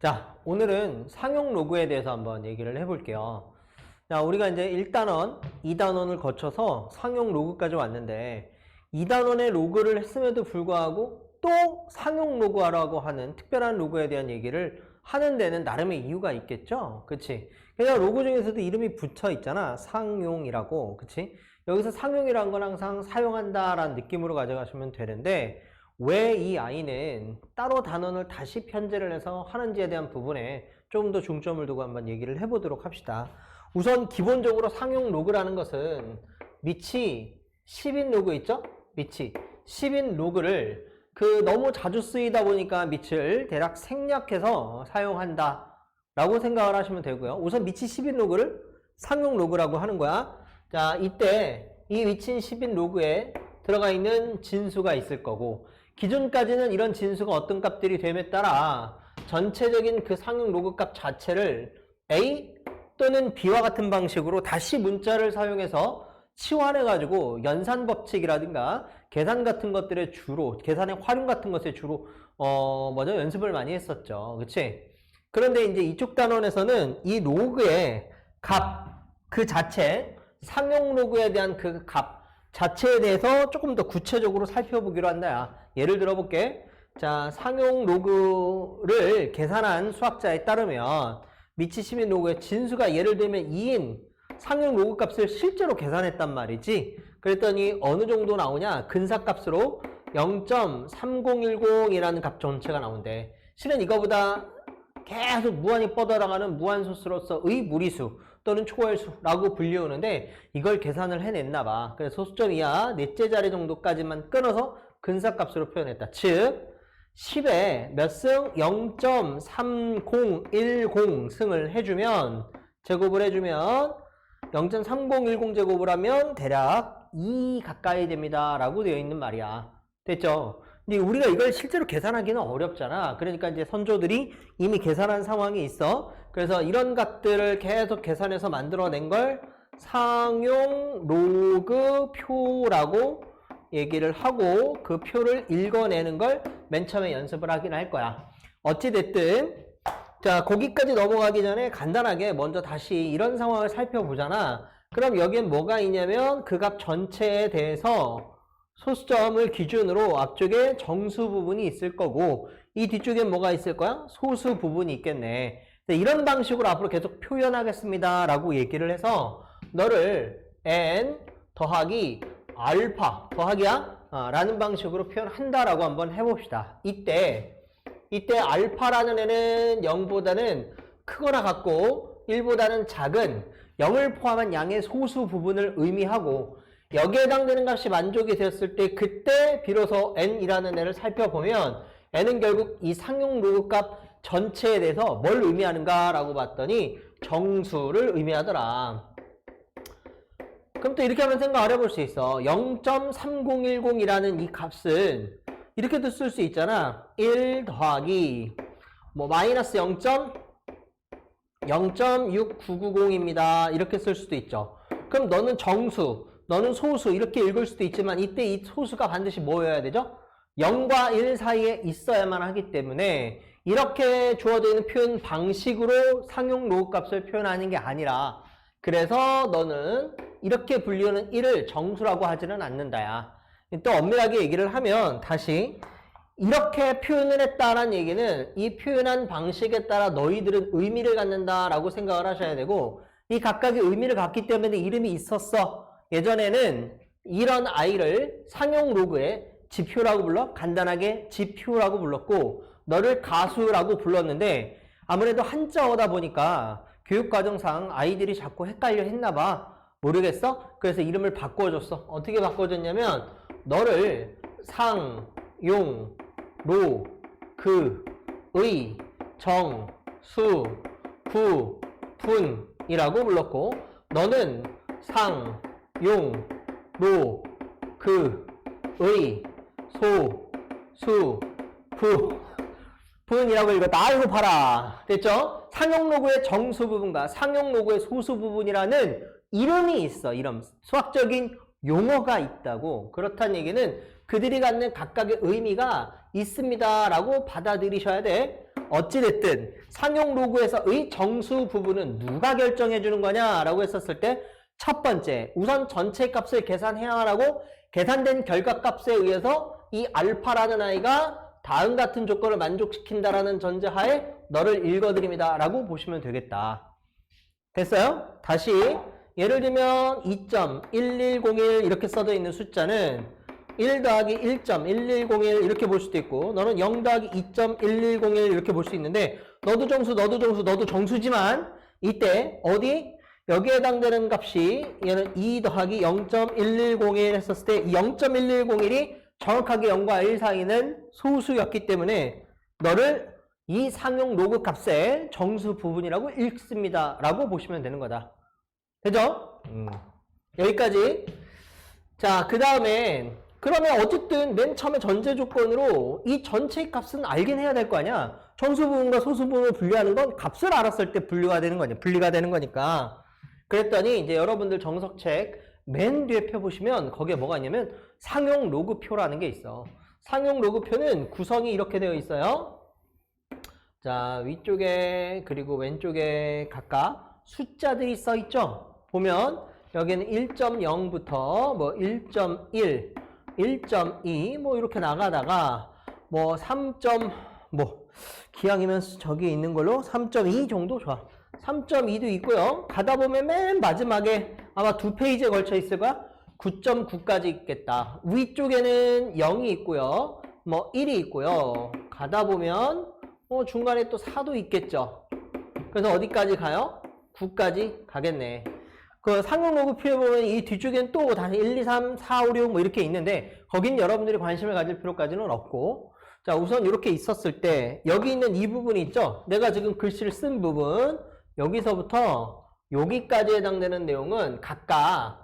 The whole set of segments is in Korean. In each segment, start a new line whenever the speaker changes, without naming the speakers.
자, 오늘은 상용 로그에 대해서 한번 얘기를 해볼게요. 자, 우리가 이제 1단원, 2단원을 거쳐서 상용 로그까지 왔는데 2단원의 로그를 했음에도 불구하고 또 상용 로그라고 하는 특별한 로그에 대한 얘기를 하는 데는 나름의 이유가 있겠죠? 그치? 그냥 로그 중에서도 이름이 붙어 있잖아. 상용이라고. 그치? 여기서 상용이라는 건 항상 사용한다 라는 느낌으로 가져가시면 되는데 왜 이 아이는 따로 단원을 다시 편제를 해서 하는지에 대한 부분에 좀 더 중점을 두고 한번 얘기를 해보도록 합시다. 우선 기본적으로 상용 로그라는 것은 미치 10인 로그 있죠? 미치 10인 로그를 너무 자주 쓰이다 보니까 미치를 대략 생략해서 사용한다 라고 생각을 하시면 되고요. 우선 미치 10인 로그를 상용 로그라고 하는 거야. 자, 이때 이 미치 10인 로그에 들어가 있는 진수가 있을 거고 기존까지는 이런 진수가 어떤 값들이 됨에 따라 전체적인 그 상용 로그 값 자체를 A 또는 B와 같은 방식으로 다시 문자를 사용해서 치환해가지고 연산 법칙이라든가 계산 같은 것들의 주로, 계산의 활용 같은 것에 주로, 연습을 많이 했었죠. 그치? 그런데 이제 이쪽 단원에서는 이 로그의 값, 그 자체, 상용 로그에 대한 그 값 자체에 대해서 조금 더 구체적으로 살펴보기로 한다. 예를 들어볼게. 자, 상용 로그를 계산한 수학자에 따르면 미치 10인 로그의 진수가 예를 들면 2인 상용 로그 값을 실제로 계산했단 말이지. 그랬더니 어느 정도 나오냐? 근사값으로 0.3010이라는 값 전체가 나온대. 실은 이거보다 계속 무한히 뻗어나가는 무한소수로서의 무리수 또는 초월수라고 불리우는데 이걸 계산을 해냈나 봐. 그래서 소수점 이하 넷째 자리 정도까지만 끊어서 근사값으로 표현했다. 즉 10에 몇 승? 0.3010 승을 해주면 제곱을 해주면 0.3010 제곱을 하면 대략 2 가까이 됩니다 라고 되어 있는 말이야. 됐죠? 근데 우리가 이걸 실제로 계산하기는 어렵잖아. 그러니까 이제 선조들이 이미 계산한 상황이 있어. 그래서 이런 값들을 계속 계산해서 만들어낸 걸 상용 로그 표라고 얘기를 하고 그 표를 읽어내는 걸 맨 처음에 연습을 하긴 할 거야. 어찌됐든 자, 거기까지 넘어가기 전에 간단하게 먼저 다시 이런 상황을 살펴보잖아. 그럼 여기엔 뭐가 있냐면 그 값 전체에 대해서 소수점을 기준으로 앞쪽에 정수 부분이 있을 거고 이 뒤쪽엔 뭐가 있을 거야? 소수 부분이 있겠네. 이런 방식으로 앞으로 계속 표현하겠습니다 라고 얘기를 해서 너를 n 더하기 알파 더하기야? 라는 방식으로 표현한다라고 한번 해봅시다. 이때 알파라는 애는 0보다는 크거나 같고 1보다는 작은 0을 포함한 양의 소수 부분을 의미하고 여기에 해당되는 값이 만족이 되었을 때 그때 비로소 n이라는 애를 살펴보면 n은 결국 이 상용 로그 값 전체에 대해서 뭘 의미하는가 라고 봤더니 정수를 의미하더라. 그럼 또 이렇게 한번 생각을 해볼 수 있어. 0.3010이라는 이 값은 이렇게도 쓸 수 있잖아. 1 더하기 마이너스 0.6990입니다. 이렇게 쓸 수도 있죠. 그럼 너는 정수, 너는 소수 이렇게 읽을 수도 있지만 이때 이 소수가 반드시 뭐여야 되죠? 0과 1 사이에 있어야만 하기 때문에 이렇게 주어져 있는 표현 방식으로 상용 로그 값을 표현하는 게 아니라 그래서 너는 이렇게 불리우는 1을 정수라고 하지는 않는다야. 또 엄밀하게 얘기를 하면 다시 이렇게 표현을 했다라는 얘기는 이 표현한 방식에 따라 너희들은 의미를 갖는다라고 생각을 하셔야 되고 이 각각의 의미를 갖기 때문에 이름이 있었어. 예전에는 이런 아이를 상용 로그의 지표라고 불러 간단하게 지표라고 불렀고 너를 가수라고 불렀는데 아무래도 한자어다 보니까 교육과정상 아이들이 자꾸 헷갈려 했나봐. 모르겠어? 그래서 이름을 바꿔줬어. 어떻게 바꿔줬냐면 너를 상, 용, 로, 그, 의, 정, 수, 부, 분이라고 불렀고 너는 상, 용, 로, 그, 의, 소, 수, 부, 분이라고 읽었다. 아이고 봐라. 됐죠? 상용 로그의 정수 부분과 상용 로그의 소수 부분이라는 이름이 있어. 이름. 수학적인 용어가 있다고. 그렇다는 얘기는 그들이 갖는 각각의 의미가 있습니다 라고 받아들이셔야 돼. 어찌됐든 상용 로그에서의 정수 부분은 누가 결정해 주는 거냐 라고 했었을 때 첫 번째, 우선 전체 값을 계산해야 하고 계산된 결과값에 의해서 이 알파라는 아이가 다음 같은 조건을 만족시킨다라는 전제하에 너를 읽어드립니다 라고 보시면 되겠다. 됐어요? 다시 예를 들면 2.1101 이렇게 써져 있는 숫자는 1 더하기 1.1101 이렇게 볼 수도 있고 너는 0 더하기 2.1101 이렇게 볼 수 있는데 너도 정수 너도 정수지만 이때 어디? 여기에 해당되는 값이 얘는 2 더하기 0.1101 했었을 때 0.1101이 정확하게 0과 1 사이는 소수였기 때문에 너를 이 상용 로그 값의 정수 부분이라고 읽습니다 라고 보시면 되는 거다. 되죠? 여기까지. 자, 그 다음에 그러면 어쨌든 맨 처음에 전제 조건으로 이 전체 값은 알긴 해야 될 거 아니야. 정수 부분과 소수 부분을 분리하는 건 값을 알았을 때 분리가 되는 거니까. 그랬더니 이제 여러분들 정석책 맨 뒤에 펴보시면 거기에 뭐가 있냐면 상용 로그표라는 게 있어. 상용 로그표는 구성이 이렇게 되어 있어요. 자, 위쪽에 그리고 왼쪽에 각각 숫자들이 써 있죠. 보면 여기는 1.0부터 뭐 1.1, 1.2 뭐 이렇게 나가다가 뭐 3. 기왕이면 저기 있는 걸로 3.2 정도 좋아. 3.2도 있고요. 가다 보면 맨 마지막에 아마 2페이지에 걸쳐 있을 거야. 9.9까지 있겠다. 위쪽에는 0이 있고요. 뭐 1이 있고요. 가다 보면 중간에 또 4도 있겠죠. 그래서 어디까지 가요? 9까지 가겠네. 그 상용 로그표에 보면 이 뒤쪽엔 또 다시 1, 2, 3, 4, 5, 6 뭐 이렇게 있는데 거긴 여러분들이 관심을 가질 필요까지는 없고 자 우선 이렇게 있었을 때 여기 있는 이 부분이 있죠. 내가 지금 글씨를 쓴 부분 여기서부터 여기까지 해당되는 내용은 각각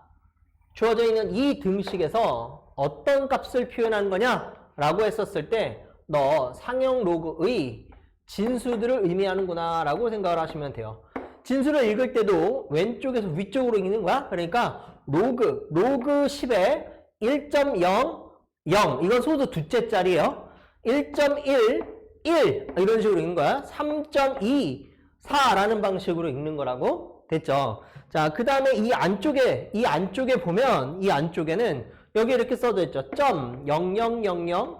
주어져 있는 이 등식에서 어떤 값을 표현한 거냐 라고 했었을 때 너 상용 로그의 진수들을 의미하는구나 라고 생각을 하시면 돼요. 진수를 읽을 때도 왼쪽에서 위쪽으로 읽는 거야. 그러니까 로그 10에 1.00 이건 소수 두째 자리예요. 1.1 1 이런 식으로 읽는 거야. 3.2 4라는 방식으로 읽는 거라고 됐죠. 자, 그 다음에 이 안쪽에 보면 이 안쪽에는 여기 이렇게 써져 있죠. 0.0000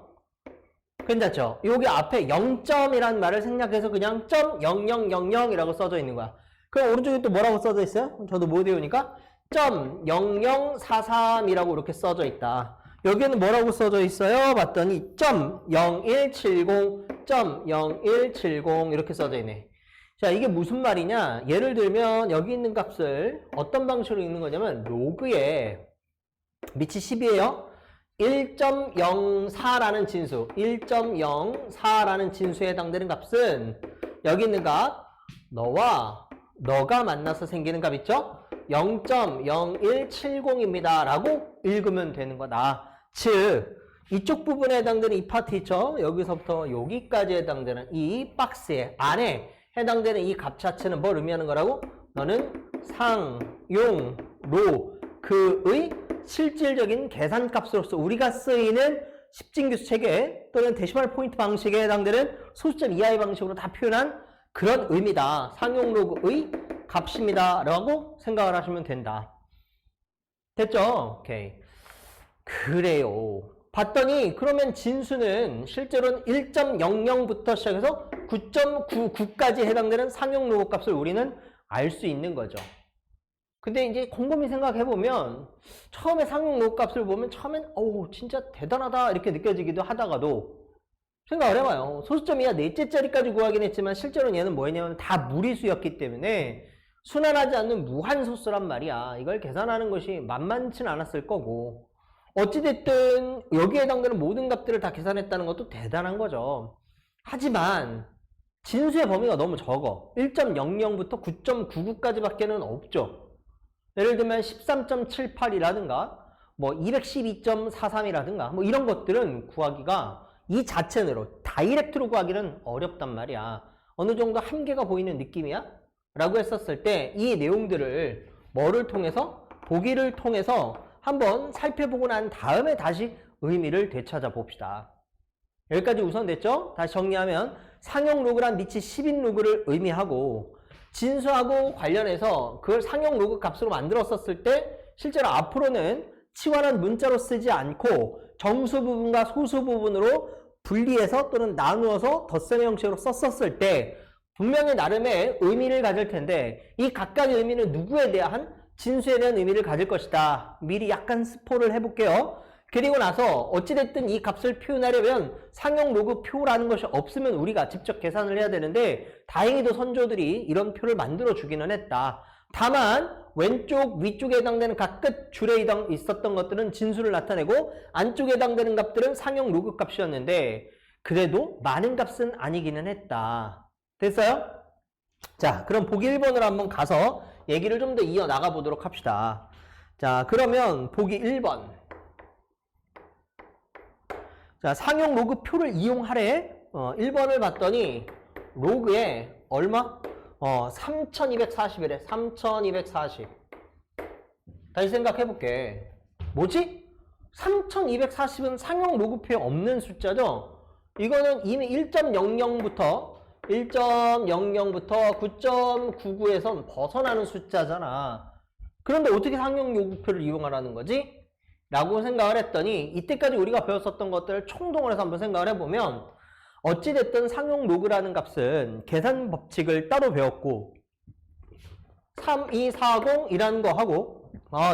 괜찮죠? 여기 앞에 0점이라는 말을 생략해서 그냥 0.0000이라고 써져 있는 거야. 그럼 오른쪽에 또 뭐라고 써져 있어요? 저도 못 외우니까 0.0043이라고 이렇게 써져 있다. 여기에는 뭐라고 써져 있어요? 봤더니 0.0170 이렇게 써져 있네. 자, 이게 무슨 말이냐? 예를 들면 여기 있는 값을 어떤 방식으로 읽는 거냐면 로그에 밑이 10이에요. 1.04라는 진수, 1.04라는 진수에 해당되는 값은 여기 있는 값, 너가 만나서 생기는 값 있죠? 0.0170입니다. 라고 읽으면 되는 거다. 즉, 이쪽 부분에 해당되는 이 파트 있죠? 여기서부터 여기까지 해당되는 이 박스의 안에 해당되는 이 값 자체는 뭘 의미하는 거라고? 너는 상용 로그의 실질적인 계산값으로서 우리가 쓰이는 십진규수 체계 또는 데시멀 포인트 방식에 해당되는 소수점 이하의 방식으로 다 표현한 그런 의미다. 상용 로그의 값입니다. 라고 생각을 하시면 된다. 됐죠? 오케이. 그래요. 봤더니 그러면 진수는 실제로는 1.00부터 시작해서 9.99까지 해당되는 상용 로그 값을 우리는 알 수 있는 거죠. 근데 이제 곰곰이 생각해보면 처음에 상용 로그 값을 보면 처음엔 진짜 대단하다 이렇게 느껴지기도 하다가도 생각을 해봐요. 소수점 이하 넷째 자리까지 구하긴 했지만 실제로는 얘는 뭐였냐면 다 무리수였기 때문에 순환하지 않는 무한소수란 말이야. 이걸 계산하는 것이 만만치는 않았을 거고 어찌됐든 여기에 해당되는 모든 값들을 다 계산했다는 것도 대단한 거죠. 하지만 진수의 범위가 너무 적어. 1.00부터 9.99까지 밖에는 없죠. 예를 들면 13.78이라든가 뭐 212.43이라든가 뭐 이런 것들은 구하기가 이 자체로 다이렉트로 구하기는 어렵단 말이야. 어느 정도 한계가 보이는 느낌이야? 라고 했었을 때 이 내용들을 뭐를 통해서? 보기를 통해서 한번 살펴보고 난 다음에 다시 의미를 되찾아 봅시다. 여기까지 우선 됐죠? 다시 정리하면 상용 로그란 밑이 10인 로그를 의미하고 진수하고 관련해서 그걸 상용 로그 값으로 만들었었을 때 실제로 앞으로는 치환한 문자로 쓰지 않고 정수 부분과 소수 부분으로 분리해서 또는 나누어서 덧셈의 형식으로 썼었을 때 분명히 나름의 의미를 가질 텐데 이 각각의 의미는 누구에 대한 진수에 대한 의미를 가질 것이다. 미리 약간 스포를 해볼게요. 그리고 나서 어찌됐든 이 값을 표현하려면 상용 로그 표라는 것이 없으면 우리가 직접 계산을 해야 되는데 다행히도 선조들이 이런 표를 만들어 주기는 했다. 다만 왼쪽 위쪽에 해당되는 각 끝 줄에 있었던 것들은 진수를 나타내고 안쪽에 해당되는 값들은 상용 로그 값이었는데 그래도 많은 값은 아니기는 했다. 됐어요? 자, 그럼 보기 1번으로 한번 가서 얘기를 좀 더 이어나가 보도록 합시다. 자, 그러면 보기 1번. 자, 상용 로그 표를 이용하래. 1번을 봤더니 로그에 얼마? 3240이래. 3240. 다시 생각해 볼게. 뭐지? 3240은 상용 로그표에 없는 숫자죠? 이거는 이미 1.00부터 9.99에선 벗어나는 숫자잖아. 그런데 어떻게 상용 로그표를 이용하라는 거지? 라고 생각을 했더니 이때까지 우리가 배웠었던 것들을 총동을 해서 한번 생각을 해보면 어찌됐든 상용 로그라는 값은 계산 법칙을 따로 배웠고 3240이라는 거 하고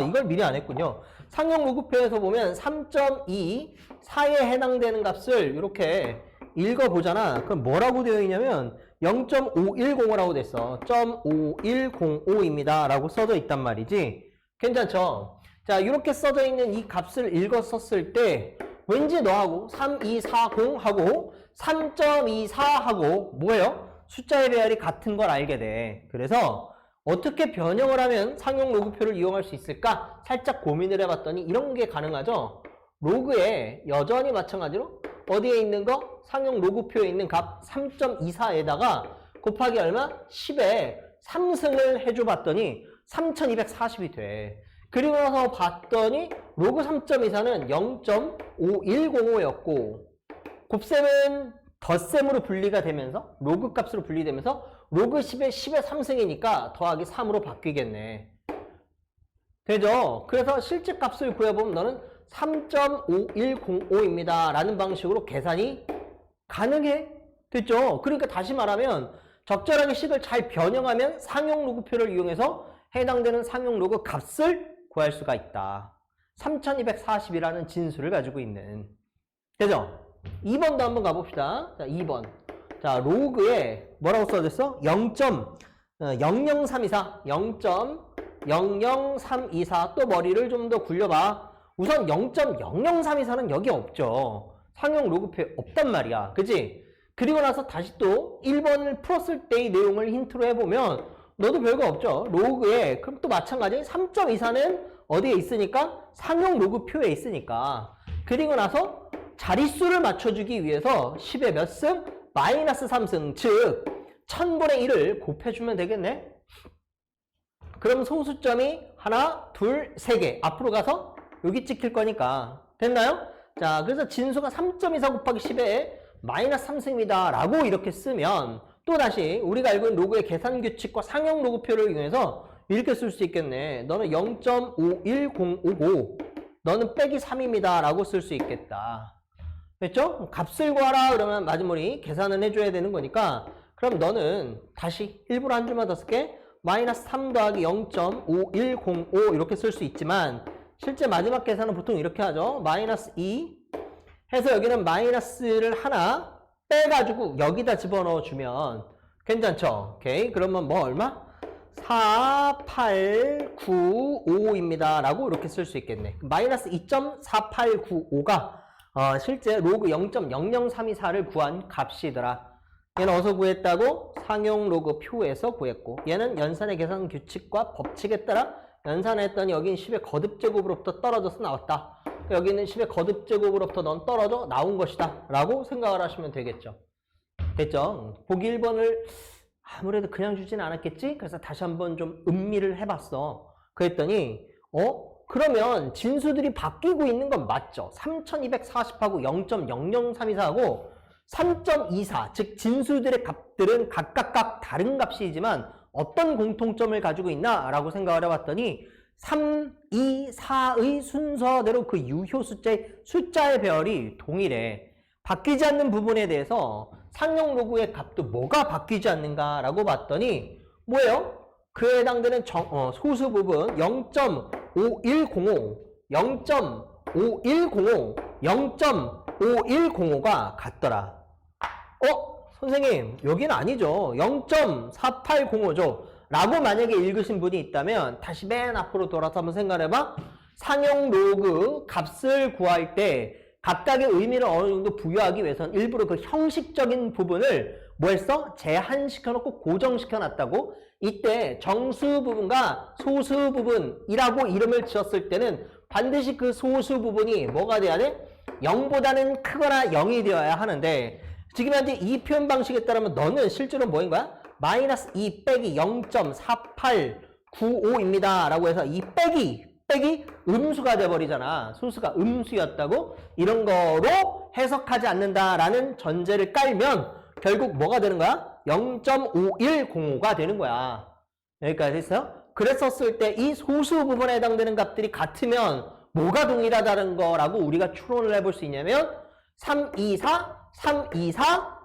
이걸 미리 안 했군요. 상용 로그표에서 보면 3.2, 4에 해당되는 값을 이렇게 읽어보잖아. 그럼 뭐라고 되어 있냐면 0.5105라고 됐어. 0.5105입니다. 라고 써져 있단 말이지. 괜찮죠? 자, 이렇게 써져 있는 이 값을 읽었었을 때 왠지 너하고 3240하고 3.24하고 뭐예요? 숫자의 배열이 같은 걸 알게 돼. 그래서 어떻게 변형을 하면 상용 로그표를 이용할 수 있을까? 살짝 고민을 해봤더니 이런 게 가능하죠? 로그에 여전히 마찬가지로 어디에 있는 거? 상용 로그표에 있는 값 3.24에다가 곱하기 얼마? 10에 3승을 해줘 봤더니 3240이 돼. 그리고 나서 봤더니 로그 3.24는 0.5105였고 곱셈은 덧셈으로 분리가 되면서 로그 값으로 분리되면서 로그 10에 10의 3승이니까 더하기 3으로 바뀌겠네. 되죠? 그래서 실제 값을 구해보면 너는 3.5105입니다. 라는 방식으로 계산이 가능해. 됐죠? 그러니까 다시 말하면 적절하게 식을 잘 변형하면 상용 로그표를 이용해서 해당되는 상용 로그 값을 구할 수가 있다. 3240이라는 진수를 가지고 있는. 되죠? 2번도 한번 가봅시다. 자, 2번. 자, 로그에 뭐라고 써졌어? 0.00324. 0.00324. 또 머리를 좀 더 굴려봐. 우선 0.00324는 여기 없죠. 상용 로그표에 없단 말이야. 그치? 그리고 나서 다시 또 1번을 풀었을 때의 내용을 힌트로 해보면 너도 별거 없죠. 로그에 그럼 또 마찬가지 3.24는 어디에 있으니까? 상용 로그표에 있으니까. 그리고 나서 자릿수를 맞춰주기 위해서 10의 몇 승? 마이너스 3승. 즉 1000분의 1을 곱해주면 되겠네. 그럼 소수점이 하나, 둘, 세 개. 앞으로 가서 여기 찍힐 거니까. 됐나요? 자, 그래서 진수가 3.24 곱하기 10에 마이너스 3승입니다. 라고 이렇게 쓰면 또다시 우리가 알고 있는 로그의 계산 규칙과 상용 로그표를 이용해서 이렇게 쓸 수 있겠네. 너는 0.51055, 너는 빼기 3입니다. 라고 쓸 수 있겠다. 됐죠? 값을 구하라 그러면 마지막에 계산은 해줘야 되는 거니까 그럼 너는 다시 일부러 한 줄만 더 쓸게. 마이너스 3 더하기 0.5105 이렇게 쓸 수 있지만 실제 마지막 계산은 보통 이렇게 하죠. 마이너스 2 해서 여기는 마이너스를 하나 빼가지고 여기다 집어넣어 주면 괜찮죠? 오케이. 그러면 뭐 얼마? 4895입니다. 라고 이렇게 쓸 수 있겠네. 마이너스 2.4895가 실제 로그 0.00324를 구한 값이더라. 얘는 어디서 구했다고? 상용 로그 표에서 구했고 얘는 연산의 계산 규칙과 법칙에 따라 연산했더니 여기는 10의 거듭제곱으로부터 떨어져서 나왔다. 여기는 10의 거듭제곱으로부터 넌 떨어져 나온 것이다. 라고 생각을 하시면 되겠죠. 됐죠? 보기 1번을 아무래도 그냥 주진 않았겠지? 그래서 다시 한번 좀 음미를 해봤어. 그랬더니 그러면 진수들이 바뀌고 있는 건 맞죠. 3240하고 0.00324하고 3.24, 즉 진수들의 값들은 각각 다른 값이지만 어떤 공통점을 가지고 있나 라고 생각을 해봤더니 3, 2, 4의 순서대로 그 유효 숫자의 배열이 동일해. 바뀌지 않는 부분에 대해서 상용 로그의 값도 뭐가 바뀌지 않는가 라고 봤더니 뭐예요? 그에 해당되는 소수 부분 0.5105, 0.5105, 0.5105가 같더라. 선생님 여기는 아니죠. 0.4805죠. 라고 만약에 읽으신 분이 있다면 다시 맨 앞으로 돌아서 한번 생각해봐. 상용 로그 값을 구할 때 각각의 의미를 어느 정도 부여하기 위해서는 일부러 그 형식적인 부분을 뭐 했어? 제한시켜놓고 고정시켜놨다고. 이때 정수 부분과 소수 부분이라고 이름을 지었을 때는 반드시 그 소수 부분이 뭐가 돼야 돼? 0보다는 크거나 0이 되어야 하는데 지금 현재 이 표현 방식에 따르면 너는 실제로 뭐인 거야? 마이너스 2 빼기 0.4895입니다. 라고 해서 이 빼기 음수가 돼버리잖아. 소수가 음수였다고? 이런 거로 해석하지 않는다라는 전제를 깔면 결국 뭐가 되는 거야? 0.5105가 되는 거야. 여기까지 했어요? 그랬었을 때 이 소수 부분에 해당되는 값들이 같으면 뭐가 동일하다는 거라고 우리가 추론을 해볼 수 있냐면 324, 324,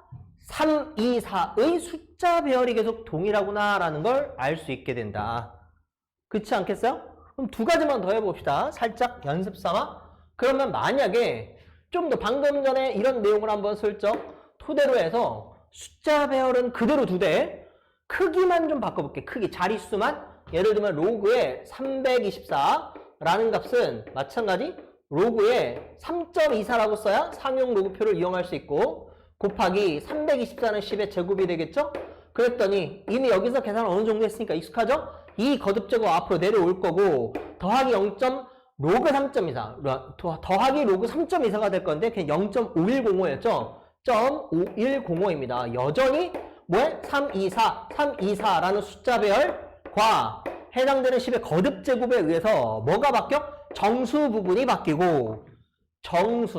324의 숫자 배열이 계속 동일하구나 라는 걸 알 수 있게 된다. 그렇지 않겠어요? 그럼 두 가지만 더 해봅시다. 살짝 연습 삼아. 그러면 만약에 좀 더 방금 전에 이런 내용을 한번 슬쩍 토대로 해서 숫자 배열은 그대로 두되 크기만 좀 바꿔볼게. 크기, 자릿수만. 예를 들면 로그에 324라는 값은 마찬가지 로그에 3.24라고 써야 상용 로그표를 이용할 수 있고 곱하기 324는 10의 제곱이 되겠죠? 그랬더니 이미 여기서 계산 어느 정도 했으니까 익숙하죠? 이 거듭제곱 앞으로 내려올 거고 더하기 0. 로그 3.24 더하기 로그 3.24가 될 건데 그냥 0.5105였죠? 0.5105입니다. 여전히 뭐에? 324라는 숫자 배열과 해당되는 10의 거듭제곱에 의해서 뭐가 바뀌어? 정수 부분이 바뀌고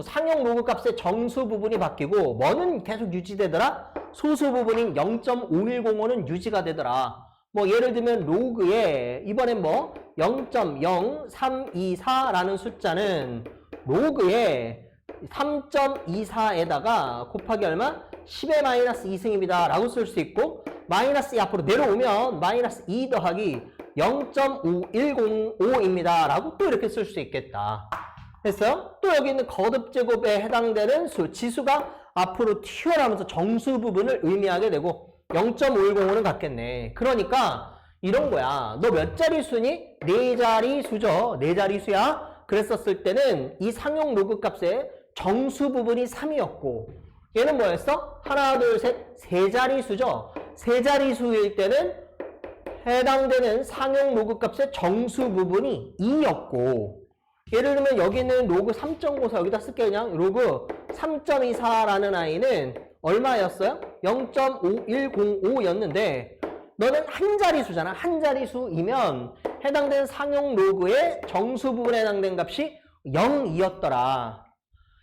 상용 로그 값의 정수 부분이 바뀌고 뭐는 계속 유지되더라? 소수 부분인 0.5105는 유지가 되더라. 뭐 예를 들면 로그에 이번엔 뭐 0.0324라는 숫자는 로그에 3.24에다가 곱하기 얼마? 10의 마이너스 2승입니다. 라고 쓸 수 있고 마이너스 2 앞으로 내려오면 마이너스 2 더하기 0.5105입니다. 라고 또 이렇게 쓸 수 있겠다. 됐어요? 또 여기 있는 거듭제곱에 해당되는 지수가 앞으로 튀어나오면서 정수 부분을 의미하게 되고 0.5105는 같겠네. 그러니까 이런 거야. 너 몇 자릿수니? 네 자릿수죠. 네 자릿수야. 그랬었을 때는 이 상용 로그 값의 정수 부분이 3이었고 얘는 뭐였어? 하나, 둘, 셋, 세 자릿수죠. 세 자릿수일 때는 해당되는 상용 로그 값의 정수 부분이 2였고 예를 들면 여기는 로그 3.54 여기다 쓸게요. 그냥 로그 3.24라는 아이는 얼마였어요? 0.5105였는데 너는 한 자릿수잖아. 한 자릿수이면 해당되는 상용 로그의 정수 부분에 해당된 값이 0이었더라.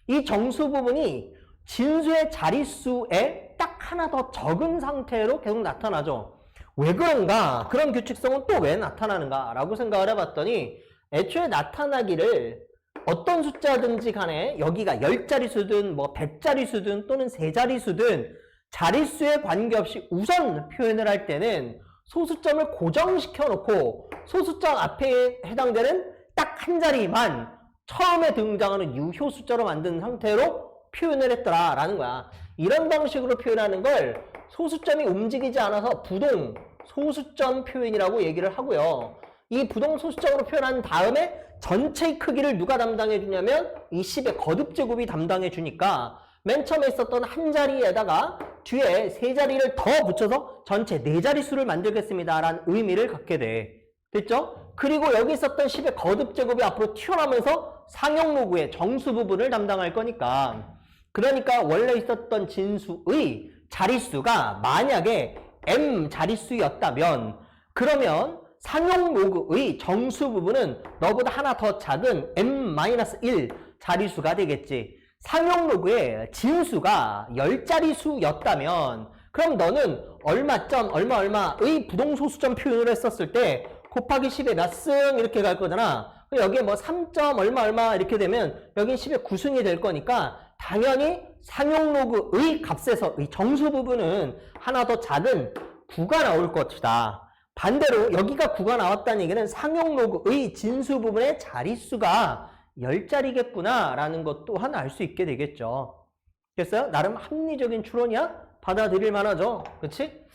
이 정수 부분이 진수의 자릿수에 딱 하나 더 적은 상태로 계속 나타나죠. 왜 그런가? 그런 규칙성은 또 왜 나타나는가? 라고 생각을 해봤더니 애초에 나타나기를 어떤 숫자든지 간에 여기가 10자릿수든 뭐 100자릿수든 또는 3자릿수든 자릿수에 관계없이 우선 표현을 할 때는 소수점을 고정시켜 놓고 소수점 앞에 해당되는 딱 한 자리만 처음에 등장하는 유효 숫자로 만든 상태로 표현을 했더라 라는 거야. 이런 방식으로 표현하는 걸 소수점이 움직이지 않아서 부동 소수점 표현이라고 얘기를 하고요. 이 부동 소수점으로 표현한 다음에 전체의 크기를 누가 담당해 주냐면 이 10의 거듭제곱이 담당해 주니까 맨 처음에 있었던 한 자리에다가 뒤에 세 자리를 더 붙여서 전체 네 자릿수를 만들겠습니다 라는 의미를 갖게 돼. 됐죠? 그리고 여기 있었던 10의 거듭제곱이 앞으로 튀어나오면서 상용 로그의 정수 부분을 담당할 거니까 그러니까 원래 있었던 진수의 자릿수가 만약에 m 자릿수였다면 그러면 상용 로그의 정수 부분은 너보다 하나 더 작은 n-1 자리수가 되겠지. 상용 로그의 진수가 10자리수였다면 그럼 너는 얼마점 얼마의 부동소수점 표현을 했었을 때 곱하기 10에 몇 승 이렇게 갈 거잖아. 여기에 뭐 3점 얼마 이렇게 되면 여기 10에 9승이 될 거니까 당연히 상용 로그의 값에서의 정수 부분은 하나 더 작은 9가 나올 것이다. 반대로 여기가 9가 나왔다는 얘기는 상용 로그의 진수 부분의 자릿수가 10자리겠구나 라는 것 또한 알 수 있게 되겠죠. 됐어요? 나름 합리적인 추론이야? 받아들일 만하죠. 그치?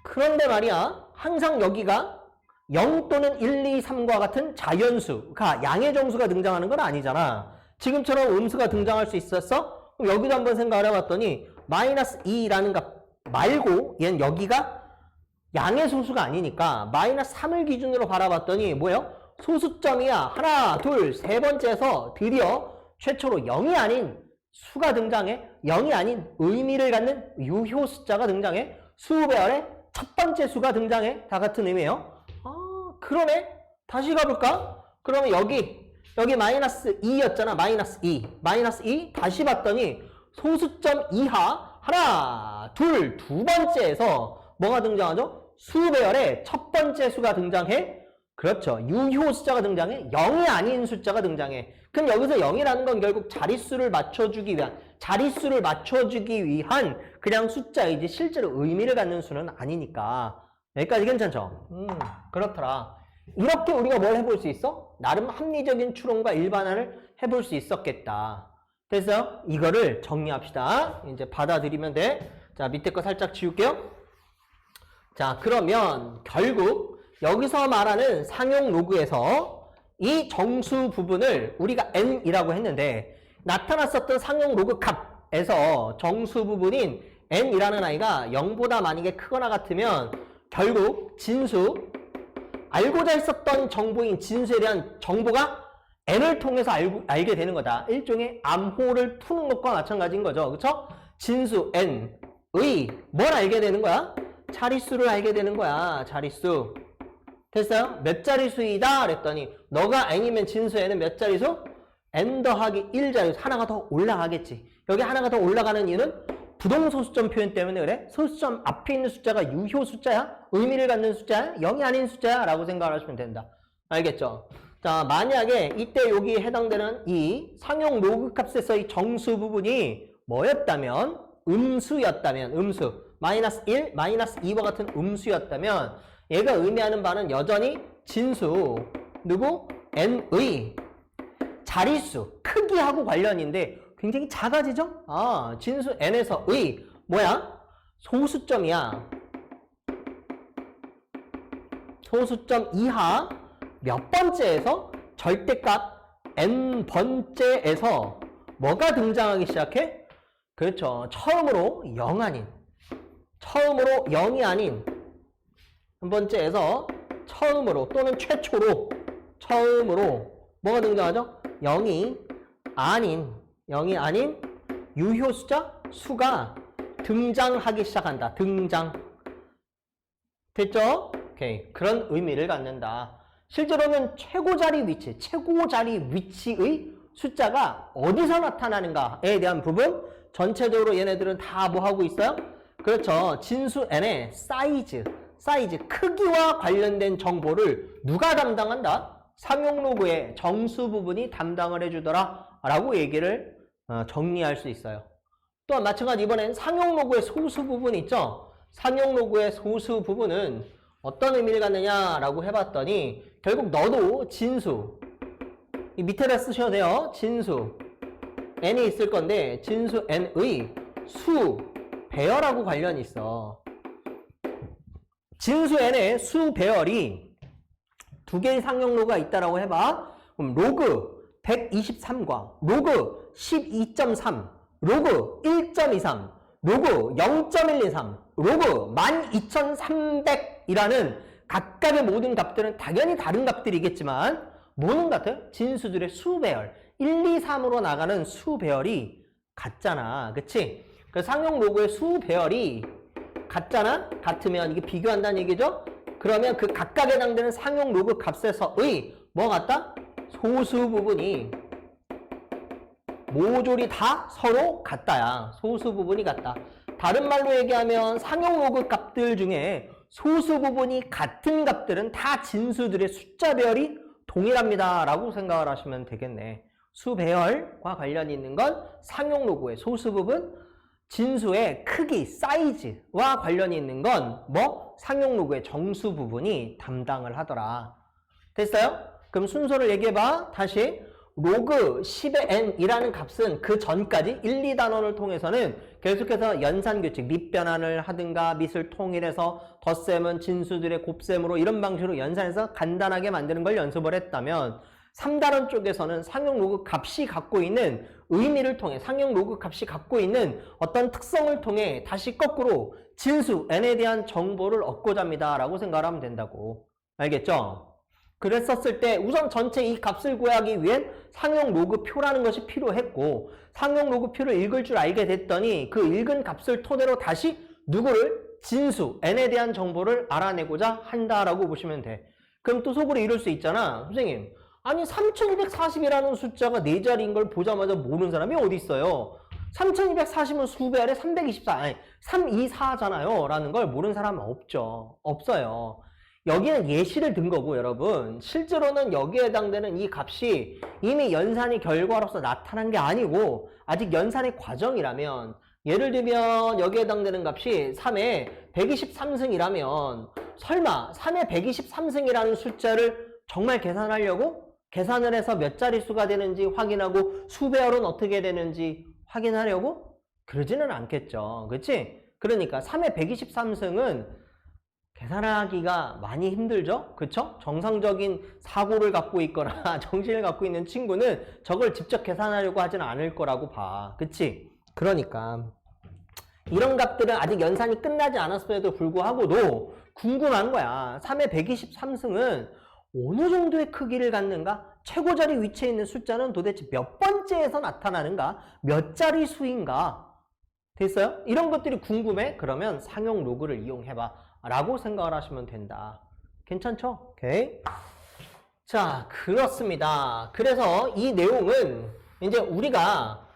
그런데 말이야, 항상 여기가 0 또는 1, 2, 3과 같은 자연수가 양의 정수가 등장하는 건 아니잖아. 지금처럼 음수가 등장할 수 있었어? 그럼 여기도 한번 생각을 해봤더니 마이너스 2라는 값 말고 얘는 여기가 양의 소수가 아니니까 마이너스 3을 기준으로 바라봤더니 뭐예요? 소수점이야. 하나, 둘, 세 번째에서 드디어 최초로 0이 아닌 수가 등장해. 0이 아닌 의미를 갖는 유효 숫자가 등장해. 수배열의 첫 번째 수가 등장해. 다 같은 의미예요. 아, 그러네. 다시 가볼까? 그러면 여기 마이너스 2였잖아. 마이너스 2. 마이너스 2 다시 봤더니 소수점 이하 하나, 둘, 두 번째에서 뭐가 등장하죠? 수배열의 첫 번째 수가 등장해. 그렇죠. 유효 숫자가 등장해. 0이 아닌 숫자가 등장해. 그럼 여기서 0이라는 건 결국 자릿수를 맞춰주기 위한 그냥 숫자이지 실제로 의미를 갖는 수는 아니니까. 여기까지 괜찮죠? 그렇더라. 이렇게 우리가 뭘 해볼 수 있어? 나름 합리적인 추론과 일반화를 해볼 수 있었겠다. 됐어요? 이거를 정리합시다. 이제 받아들이면 돼. 자, 밑에 거 살짝 지울게요. 자, 그러면 결국 여기서 말하는 상용 로그에서 이 정수 부분을 우리가 n이라고 했는데 나타났었던 상용 로그 값에서 정수 부분인 n이라는 아이가 0보다 만약에 크거나 같으면 결국 진수, 알고자 했었던 정보인 진수에 대한 정보가 n을 통해서 알게 되는 거다. 일종의 암호를 푸는 것과 마찬가지인 거죠. 그쵸? 진수 n의 뭘 알게 되는 거야? 자릿수를 알게 되는 거야. 자릿수. 됐어요? 몇 자릿수이다 그랬더니 너가 n이면 진수 n은 몇 자릿수? n 더하기 1자릿수. 하나가 더 올라가겠지. 여기 하나가 더 올라가는 이유는 부동소수점 표현 때문에 그래. 소수점 앞에 있는 숫자가 유효 숫자야? 의미를 갖는 숫자야? 0이 아닌 숫자야? 라고 생각을 하시면 된다. 알겠죠? 자, 만약에 이때 여기에 해당되는 이 상용 로그 값에서의 정수 부분이 뭐였다면? 음수였다면, 음수. 마이너스 1, 마이너스 2와 같은 음수였다면 얘가 의미하는 바는 여전히 진수, 누구? n의 자릿수, 크기하고 관련인데 굉장히 작아지죠? 아, 진수 n에서의 뭐야? 소수점이야. 소수점 이하 몇 번째에서 절대값 n번째에서 뭐가 등장하기 시작해? 그렇죠. 처음으로 0 아닌, 처음으로 0이 아닌 한 번째에서 처음으로 또는 최초로 처음으로 뭐가 등장하죠? 0이 아닌 유효 숫자 수가 등장하기 시작한다. 등장. 됐죠? 오케이. 그런 의미를 갖는다. 실제로는 최고자리 위치의 숫자가 어디서 나타나는가에 대한 부분 전체적으로 얘네들은 다 뭐 하고 있어요? 그렇죠. 진수 n의 사이즈, 크기와 관련된 정보를 누가 담당한다? 상용 로그의 정수 부분이 담당을 해주더라 라고 얘기를 정리할 수 있어요. 또한 마찬가지 이번엔 상용 로그의 소수 부분 있죠? 상용 로그의 소수 부분은 어떤 의미를 갖느냐라고 해봤더니 결국 너도 진수, 이 밑에다 쓰셔도 돼요. 진수 n이 있을 건데 진수 n의 수 배열하고 관련이 있어. 진수 n의 수 배열이 두 개의 상용 로그가 있다라고 해봐. 그럼 로그 123과 로그 12.3, 로그 1.23, 로그 0.123, 로그 12300이라는 각각의 모든 값들은 당연히 다른 값들이겠지만 뭐는 같아요? 진수들의 수 배열, 1, 2, 3으로 나가는 수 배열이 같잖아. 그치? 그 상용 로그의 수 배열이 같잖아? 같으면 이게 비교한다는 얘기죠? 그러면 그 각각에 해당되는 상용 로그 값에서의 뭐 같다? 소수 부분이 모조리 다 서로 같다야. 소수 부분이 같다. 다른 말로 얘기하면 상용 로그 값들 중에 소수 부분이 같은 값들은 다 진수들의 숫자배열이 동일합니다 라고 생각을 하시면 되겠네. 수배열과 관련이 있는 건 상용 로그의 소수 부분, 진수의 크기, 사이즈와 관련이 있는 건 뭐? 상용 로그의 정수 부분이 담당을 하더라. 됐어요? 그럼 순서를 얘기해봐. 다시 로그 10의 n이라는 값은 그 전까지 1, 2단원을 통해서는 계속해서 연산규칙, 밑변환을 하든가 밑을 통일해서 덧셈은 진수들의 곱셈으로 이런 방식으로 연산해서 간단하게 만드는 걸 연습을 했다면 3단원 쪽에서는 상용 로그 값이 갖고 있는 의미를 통해 상용 로그 값이 갖고 있는 어떤 특성을 통해 다시 거꾸로 진수 n에 대한 정보를 얻고자 합니다 라고 생각을 하면 된다고. 알겠죠? 그랬었을 때 우선 전체 이 값을 구하기 위한 상용 로그 표라는 것이 필요했고 상용 로그 표를 읽을 줄 알게 됐더니 그 읽은 값을 토대로 다시 누구를? 진수 n에 대한 정보를 알아내고자 한다라고 보시면 돼. 그럼 또 속으로 이럴 수 있잖아. 선생님, 아니 3240이라는 숫자가 4자리인 걸 보자마자 모르는 사람이 어디 있어요? 3240은 수배 아래 324, 아니 324잖아요 라는 걸 모르는 사람은 없죠. 없어요. 여기는 예시를 든 거고 여러분 실제로는 여기에 해당되는 이 값이 이미 연산의 결과로서 나타난 게 아니고 아직 연산의 과정이라면 예를 들면 여기에 해당되는 값이 3의 123승이라면 설마 3의 123승이라는 숫자를 정말 계산하려고 계산을 해서 몇 자릿수가 되는지 확인하고 수배열은 어떻게 되는지 확인하려고? 그러지는 않겠죠. 그렇지? 그러니까 3의 123승은 계산하기가 많이 힘들죠? 그쵸? 정상적인 사고를 갖고 있거나 정신을 갖고 있는 친구는 저걸 직접 계산하려고 하지는 않을 거라고 봐. 그치? 그러니까 이런 값들은 아직 연산이 끝나지 않았음에도 불구하고도 궁금한 거야. 3의 123승은 어느 정도의 크기를 갖는가? 최고자리 위치에 있는 숫자는 도대체 몇 번째에서 나타나는가? 몇 자리 수인가? 됐어요? 이런 것들이 궁금해? 그러면 상용 로그를 이용해봐 라고 생각을 하시면 된다. 괜찮죠? 오케이. 자, 그렇습니다. 그래서 이 내용은 이제 우리가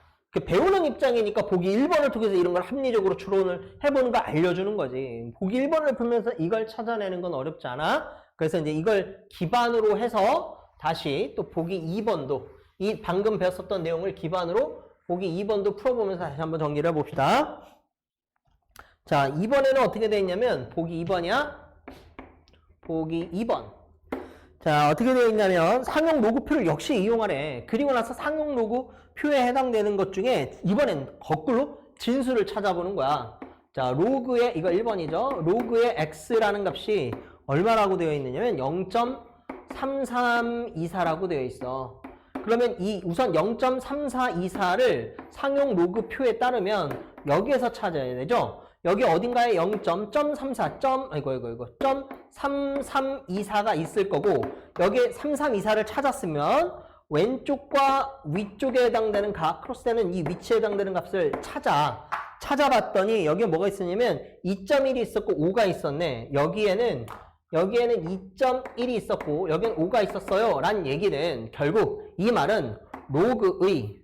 배우는 입장이니까 보기 1번을 통해서 이런 걸 합리적으로 추론을 해보는 거 알려주는 거지. 보기 1번을 풀면서 이걸 찾아내는 건 어렵지 않아? 그래서 이제 이걸 기반으로 해서 다시 또 보기 2번도 이 방금 배웠었던 내용을 기반으로 보기 2번도 풀어보면서 다시 한번 정리를 해봅시다. 자, 이번에는 어떻게 되어 있냐면 보기 2번이야. 보기 2번. 자, 어떻게 되어 있냐면 상용 로그표를 역시 이용하래. 그리고 나서 상용 로그표에 해당되는 것 중에 이번엔 거꾸로 진수를 찾아보는 거야. 자, 로그의 이거 1번이죠. 로그의 x라는 값이 얼마라고 되어 있느냐면 0.3324라고 되어 있어. 그러면 이 우선 0.3424를 상용 로그표에 따르면 여기에서 찾아야 되죠. 여기 어딘가에 0.34, 0.3324가 있을 거고 여기에 3324를 찾았으면 왼쪽과 위쪽에 해당되는 크로스되는 이 위치에 해당되는 값을 찾아봤더니 여기에 뭐가 있었냐면 2.1이 있었고 5가 있었네. 여기에는 2.1이 있었고 여기는 5가 있었어요 란 얘기는 결국 이 말은 로그의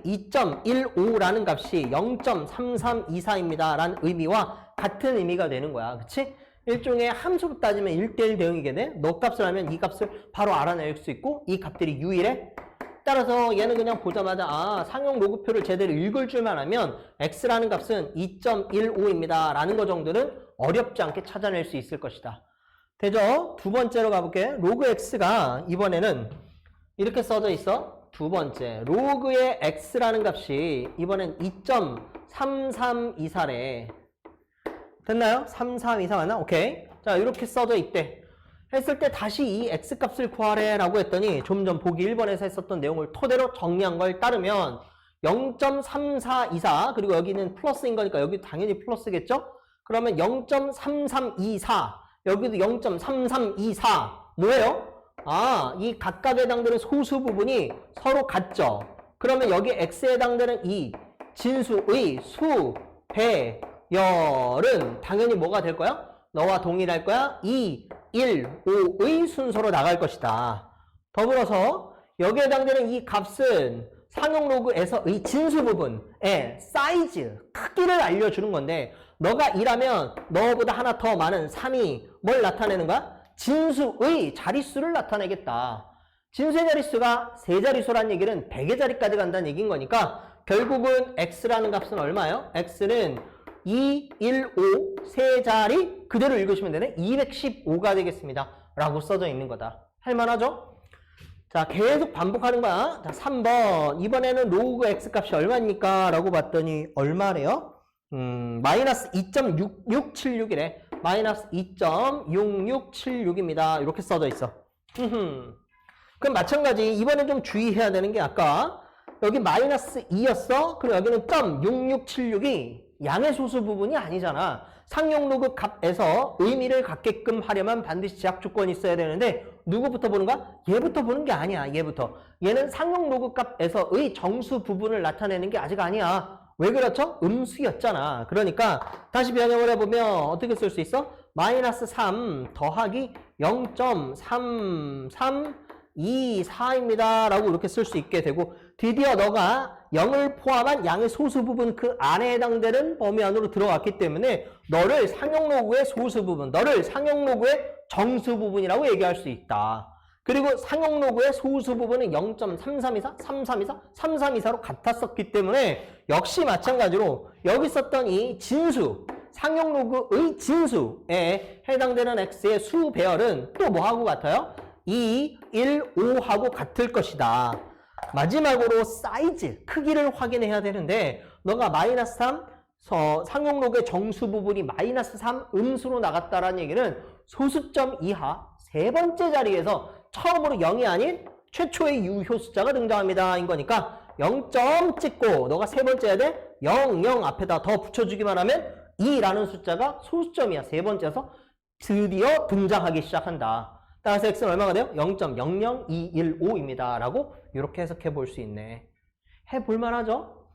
2.15라는 값이 0.3324입니다 라는 의미와 같은 의미가 되는 거야. 그치? 일종의 함수로 따지면 1대1 대응이겠네? 너 값을 하면 이 값을 바로 알아낼 수 있고 이 값들이 유일해? 따라서 얘는 그냥 보자마자 상용 로그표를 제대로 읽을 줄만 알면 x라는 값은 2.15입니다 라는 거 정도는 어렵지 않게 찾아낼 수 있을 것이다. 되죠? 두 번째로 가볼게. 로그 x가 이번에는 이렇게 써져 있어. 두 번째, 로그의 x라는 값이 이번엔 2.3324래. 됐나요? 3324 맞나? 오케이. 자, 이렇게 써져 있대. 했을 때 다시 이 x값을 구하래 라고 했더니 좀 전 보기 1번에서 했었던 내용을 토대로 정리한 걸 따르면 0.3424 그리고 여기는 플러스인 거니까 여기 당연히 플러스겠죠? 그러면 0.3324 여기도 0.3324 뭐예요? 이 각각에 해당되는 소수 부분이 서로 같죠? 그러면 여기 x에 해당되는 이 진수의 수, 배, 열은 당연히 뭐가 될 거야? 너와 동일할 거야. 2, 1, 5의 순서로 나갈 것이다. 더불어서 여기에 해당되는 이 값은 상용 로그에서의 진수 부분의 사이즈, 크기를 알려주는 건데 너가 2라면 너보다 하나 더 많은 3이 뭘 나타내는 거야? 진수의 자릿수를 나타내겠다. 진수의 자릿수가 세 자릿수라는 얘기는 100의 자리까지 간다는 얘기인 거니까 결국은 x라는 값은 얼마예요? x는 2, 1, 5 세 자리 그대로 읽으시면 되네. 215가 되겠습니다. 라고 써져 있는 거다. 할만하죠? 자, 계속 반복하는 거야. 자, 3번. 이번에는 로그 x 값이 얼마입니까? 라고 봤더니 얼마래요? 마이너스 2.6676이래. 마이너스 2.6676입니다. 이렇게 써져 있어. 그럼 마찬가지 이번엔 좀 주의해야 되는 게 아까 여기 마이너스 2였어? 그럼 여기는 .6676이 양의 소수 부분이 아니잖아. 상용 로그 값에서 의미를 갖게끔 하려면 반드시 제약 조건이 있어야 되는데 누구부터 보는가? 얘부터 보는 게 아니야. 얘부터. 얘는 상용 로그 값에서의 정수 부분을 나타내는 게 아직 아니야. 왜 그렇죠? 음수였잖아. 그러니까 다시 변형을 해보면 어떻게 쓸 수 있어? 마이너스 3 더하기 0.3324입니다. 라고 이렇게 쓸 수 있게 되고 드디어 너가 0을 포함한 양의 소수 부분 그 안에 해당되는 범위 안으로 들어왔기 때문에 너를 상용 로그의 소수 부분, 너를 상용 로그의 정수 부분이라고 얘기할 수 있다. 그리고 상용 로그의 소수 부분은 0.3324, 3324, 3324로 같았었기 때문에 역시 마찬가지로 여기 썼던 이 진수, 상용 로그의 진수에 해당되는 x의 수 배열은 또 뭐하고 같아요? 2, 1, 5하고 같을 것이다. 마지막으로 사이즈, 크기를 확인해야 되는데 너가 마이너스 3, 상용 로그의 정수 부분이 마이너스 3 음수로 나갔다라는 얘기는 소수점 이하 세 번째 자리에서 처음으로 0이 아닌 최초의 유효 숫자가 등장합니다. 인 거니까 0점 찍고 너가 세 번째 해야 돼? 0, 0 앞에다 더 붙여주기만 하면 2라는 숫자가 소수점이야. 세 번째에서 드디어 등장하기 시작한다. 따라서 x는 얼마가 돼요? 0.00215입니다. 라고 이렇게 해석해 볼 수 있네. 해볼 만하죠?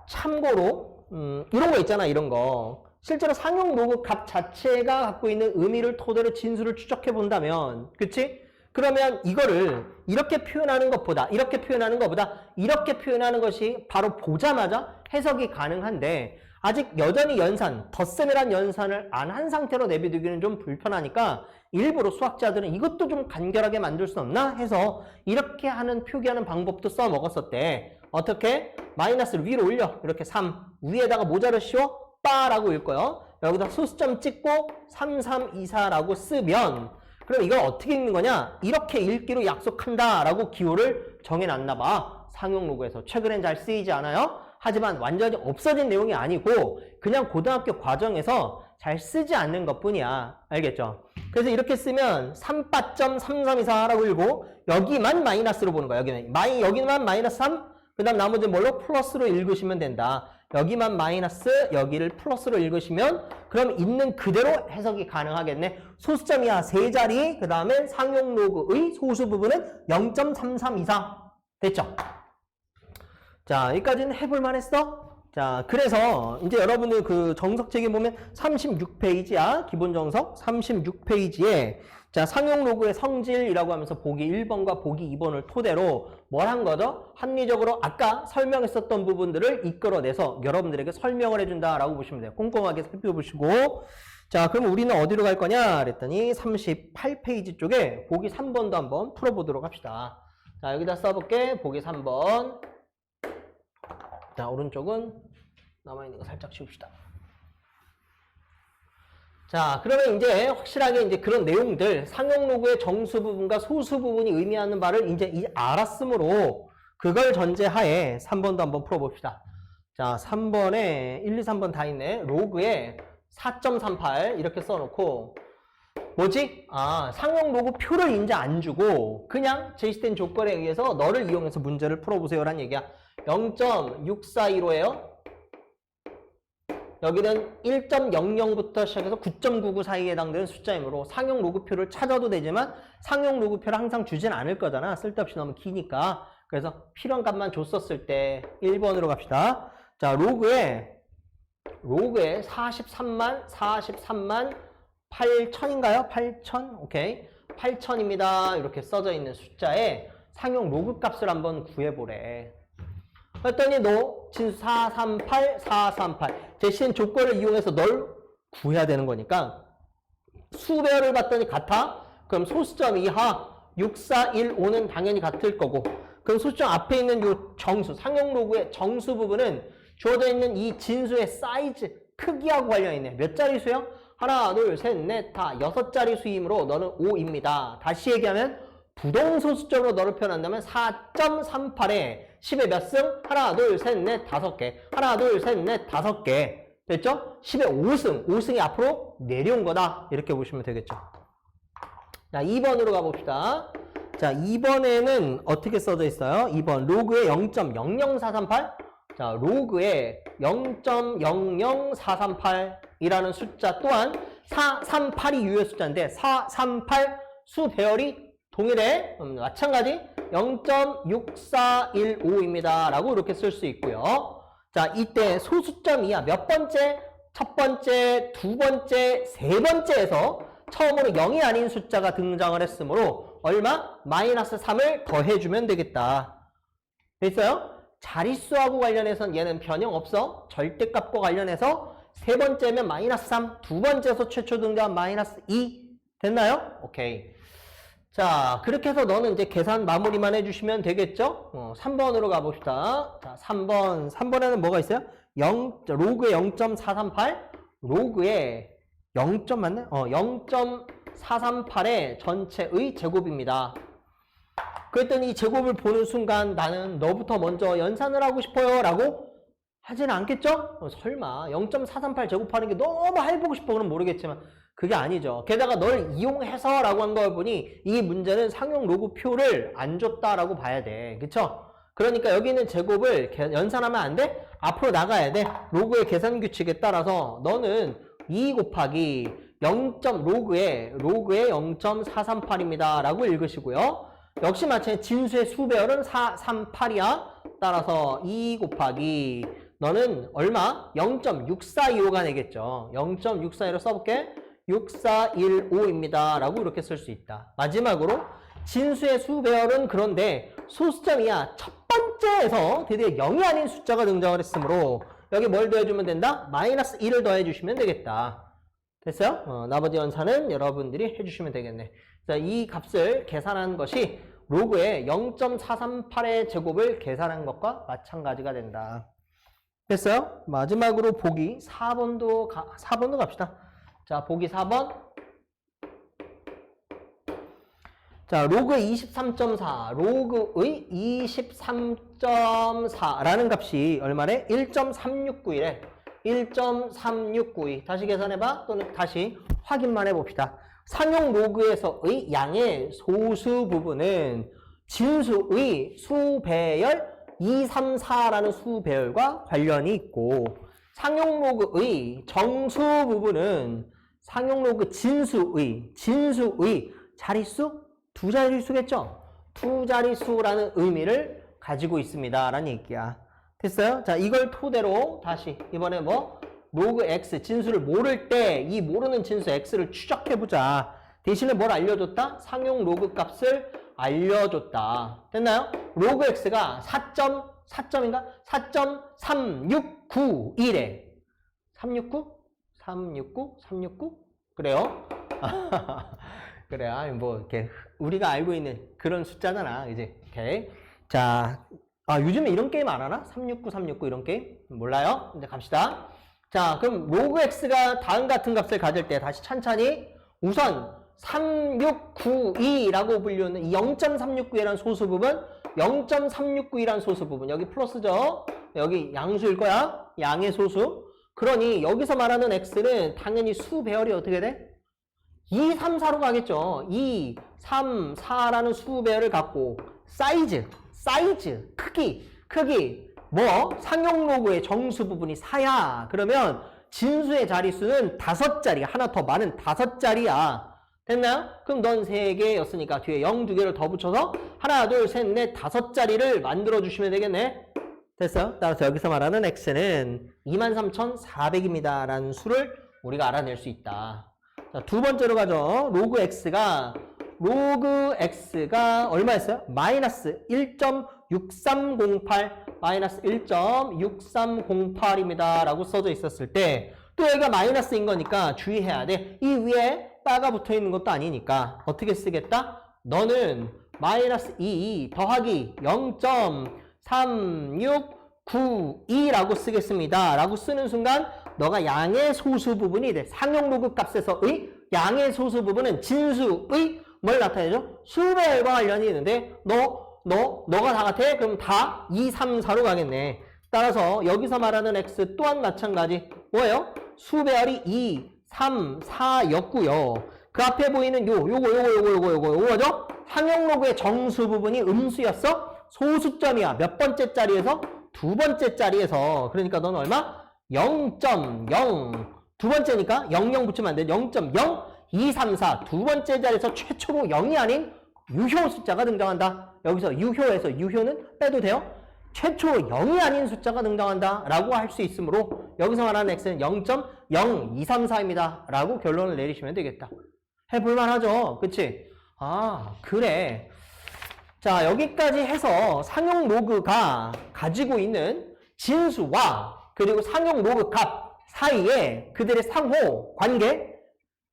참고로 이런 거 있잖아. 이런 거. 실제로 상용 로그 값 자체가 갖고 있는 의미를 토대로 진수를 추적해 본다면 그치? 그러면 이거를 이렇게 표현하는 것보다 이렇게 표현하는 것보다 이렇게 표현하는 것이 바로 보자마자 해석이 가능한데 아직 여전히 연산, 덧셈이란 연산을 안 한 상태로 내비두기는 좀 불편하니까 일부러 수학자들은 이것도 좀 간결하게 만들 수 없나 해서 이렇게 하는 표기하는 방법도 써먹었었대. 어떻게? 마이너스를 위로 올려. 이렇게 3. 위에다가 모자를 씌워 빠라고 읽고요. 여기다 소수점 찍고 3324라고 쓰면 그럼 이걸 어떻게 읽는 거냐? 이렇게 읽기로 약속한다라고 기호를 정해놨나 봐. 상용 로그에서. 최근엔 잘 쓰이지 않아요? 하지만 완전히 없어진 내용이 아니고 그냥 고등학교 과정에서 잘 쓰지 않는 것뿐이야. 알겠죠? 그래서 이렇게 쓰면 38.3324라고 읽고 여기만 마이너스로 보는 거야. 여기만 마이너스 3, 그 다음 나머지는 뭘로? 플러스로 읽으시면 된다. 여기만 마이너스, 여기를 플러스로 읽으시면 그럼 있는 그대로 해석이 가능하겠네. 소수점이야. 세 자리, 그 다음에 상용 로그의 소수 부분은 0.3324. 됐죠? 자, 여기까지는 해볼 만했어? 자, 그래서 이제 여러분들 그 정석책에 보면 36페이지야. 기본 정석 36페이지에 자, 상용 로그의 성질이라고 하면서 보기 1번과 보기 2번을 토대로 뭘 한 거죠? 합리적으로 아까 설명했었던 부분들을 이끌어내서 여러분들에게 설명을 해준다라고 보시면 돼요. 꼼꼼하게 살펴보시고 자, 그럼 우리는 어디로 갈 거냐? 그랬더니 38페이지 쪽에 보기 3번도 한번 풀어보도록 합시다. 자, 여기다 써볼게. 보기 3번. 자, 오른쪽은 남아있는 거 살짝 치웁시다. 자, 그러면 이제 확실하게 이제 그런 내용들, 상용 로그의 정수 부분과 소수 부분이 의미하는 바를 이제 알았으므로 그걸 전제하에 3번도 한번 풀어봅시다. 자, 3번에 1, 2, 3번 다 있네. 로그에 4.38 이렇게 써놓고 뭐지? 아, 상용 로그 표를 이제 안 주고 그냥 제시된 조건에 의해서 너를 이용해서 문제를 풀어보세요 라는 얘기야. 0.6415예요. 여기는 1.00부터 시작해서 9.99 사이에 해당되는 숫자이므로 상용 로그표를 찾아도 되지만 상용 로그표를 항상 주진 않을 거잖아. 쓸데없이 너무 기니까. 그래서 필요한 값만 줬었을 때 1번으로 갑시다. 자, 로그에 43만 8000인가요? 8000? 오케이. 8000입니다. 이렇게 써져 있는 숫자에 상용 로그 값을 한번 구해보래. 그랬더니 너 진수 438, 438 제시된 조건을 이용해서 널 구해야 되는 거니까 수배열을 봤더니 같아? 그럼 소수점 이하 6415는 당연히 같을 거고 그럼 소수점 앞에 있는 요 정수, 상용 로그의 정수 부분은 주어져 있는 이 진수의 사이즈, 크기하고 관련있네. 몇 자리수요? 하나, 둘, 셋, 넷, 다 6자리수이므로 너는 5입니다. 다시 얘기하면 부동소수점으로 너를 표현한다면 4.38에 10의 몇 승? 하나, 둘, 셋, 넷, 5개. 하나, 둘, 셋, 넷, 5개. 됐죠? 10의 5승. 5승이 앞으로 내려온 거다. 이렇게 보시면 되겠죠. 자, 2번으로 가봅시다. 자, 2번에는 어떻게 써져 있어요? 2번 로그에 0.00438. 자, 로그에 0.00438이라는 숫자 또한 438이 유효 숫자인데 438 수 배열이 동일해. 마찬가지 0.6415입니다. 라고 이렇게 쓸 수 있고요. 자, 이때 소수점 이하 몇 번째? 첫 번째, 두 번째, 세 번째에서 처음으로 0이 아닌 숫자가 등장을 했으므로 얼마? 마이너스 3을 더해주면 되겠다. 됐어요? 자릿수하고 관련해서는 얘는 변형 없어. 절대값과 관련해서 세 번째면 마이너스 3, 두 번째에서 최초 등장한 마이너스 2. 됐나요? 오케이. 자, 그렇게 해서 너는 이제 계산 마무리만 해주시면 되겠죠? 3번으로 가봅시다. 자, 3번에는 뭐가 있어요? 로그에 0.438, 로그에 0점 맞네? 0.438의 전체의 제곱입니다. 그랬더니 이 제곱을 보는 순간 나는 너부터 먼저 연산을 하고 싶어요 라고 하지는 않겠죠? 설마 0.438 제곱하는 게 너무 해보고 싶어 그러면 모르겠지만 그게 아니죠. 게다가 널 이용해서 라고 한 걸 보니 이 문제는 상용 로그 표를 안 줬다라고 봐야 돼. 그쵸? 그러니까 여기 있는 제곱을 연산하면 안 돼? 앞으로 나가야 돼. 로그의 계산 규칙에 따라서 너는 2 곱하기 0.로그에 0.438입니다 라고 읽으시고요. 역시 마찬가지 진수의 수배열은 438이야. 따라서 2 곱하기 너는 얼마? 0.6425가 되겠죠. 0.6425로 써볼게. 6415입니다. 라고 이렇게 쓸 수 있다. 마지막으로 진수의 수배열은 그런데 소수점 이하 첫 번째에서 드디어 0이 아닌 숫자가 등장을 했으므로 여기 뭘 더해주면 된다? 마이너스 1을 더해주시면 되겠다. 됐어요? 나머지 연산은 여러분들이 해주시면 되겠네. 자, 이 값을 계산한 것이 로그의 0.438의 제곱을 계산한 것과 마찬가지가 된다. 됐어요? 마지막으로 보기 4번도 갑시다. 자, 보기 4번. 자, 로그의 23.4, 로그의 23.4라는 값이 얼마래? 1.3691에 1.3692. 다시 계산해봐. 또는 다시 확인만 해봅시다. 상용 로그에서의 양의 소수 부분은 진수의 수배열 234라는 수배열과 관련이 있고 상용 로그의 정수 부분은 상용 로그 진수의 자릿수? 두 자릿수겠죠? 두 자릿수라는 의미를 가지고 있습니다. 라는 얘기야. 됐어요? 자, 이걸 토대로 다시 이번에 로그 x 진수를 모를 때 이 모르는 진수 x를 추적해보자. 대신에 뭘 알려줬다? 상용 로그 값을 알려줬다. 됐나요? 로그 x가 4.4점인가? 4.3691에 369? 369? 369? 그래요? 그래요. 이렇게 우리가 알고 있는 그런 숫자잖아. 이제. 오케이. 자, 요즘에 이런 게임 안 하나? 369, 369 이런 게임? 몰라요? 이제 갑시다. 자, 그럼 로그 x가 다음 같은 값을 가질 때 다시 천천히 우선 3692라고 불리는 이 0.369이라는 소수 부분, 0.369이라는 소수 부분, 여기 플러스죠? 여기 양수일 거야. 양의 소수. 그러니 여기서 말하는 x는 당연히 수 배열이 어떻게 돼? 2, 3, 4로 가겠죠. 2, 3, 4라는 수 배열을 갖고 사이즈, 크기 상용 로그의 정수 부분이 4야. 그러면 진수의 자릿수는 5자리, 하나 더 많은 5자리야. 됐나요? 그럼 넌 3개였으니까 뒤에 0 2개를 더 붙여서 하나, 둘, 셋, 넷, 5자리를 만들어 주시면 되겠네. 됐어요? 따라서 여기서 말하는 x는 23,400입니다. 라는 수를 우리가 알아낼 수 있다. 자, 두 번째로 가죠. 로그 x가 얼마였어요? 마이너스 1.6308 마이너스 1.6308입니다. 라고 써져 있었을 때 또 여기가 마이너스인 거니까 주의해야 돼. 이 위에 바가 붙어 있는 것도 아니니까 어떻게 쓰겠다? 너는 마이너스 2 더하기 0.3692라고 쓰겠습니다. 라고 쓰는 순간 너가 양의 소수 부분이 돼. 상용 로그 값에서의 양의 소수 부분은 진수의 뭘 나타내죠? 수배열과 관련이 있는데 너가 다 같아? 그럼 다 2, 3, 4로 가겠네. 따라서 여기서 말하는 x 또한 마찬가지. 뭐예요? 수배열이 2, 3, 4였고요. 그 앞에 보이는 요거죠? 상용 로그의 정수 부분이 음수였어? 소수점이야. 몇 번째 자리에서? 두 번째 자리에서. 그러니까 넌 얼마? 0.0. 두 번째니까 00 붙이면 안 돼. 0.0234. 두 번째 자리에서 최초로 0이 아닌 유효 숫자가 등장한다. 여기서 유효는 빼도 돼요? 최초로 0이 아닌 숫자가 등장한다 라고 할 수 있으므로 여기서 말하는 x는 0.0234입니다 라고 결론을 내리시면 되겠다. 해볼만 하죠? 그치? 아, 그래. 자, 여기까지 해서 상용 로그가 가지고 있는 진수와 그리고 상용 로그 값 사이에 그들의 상호 관계,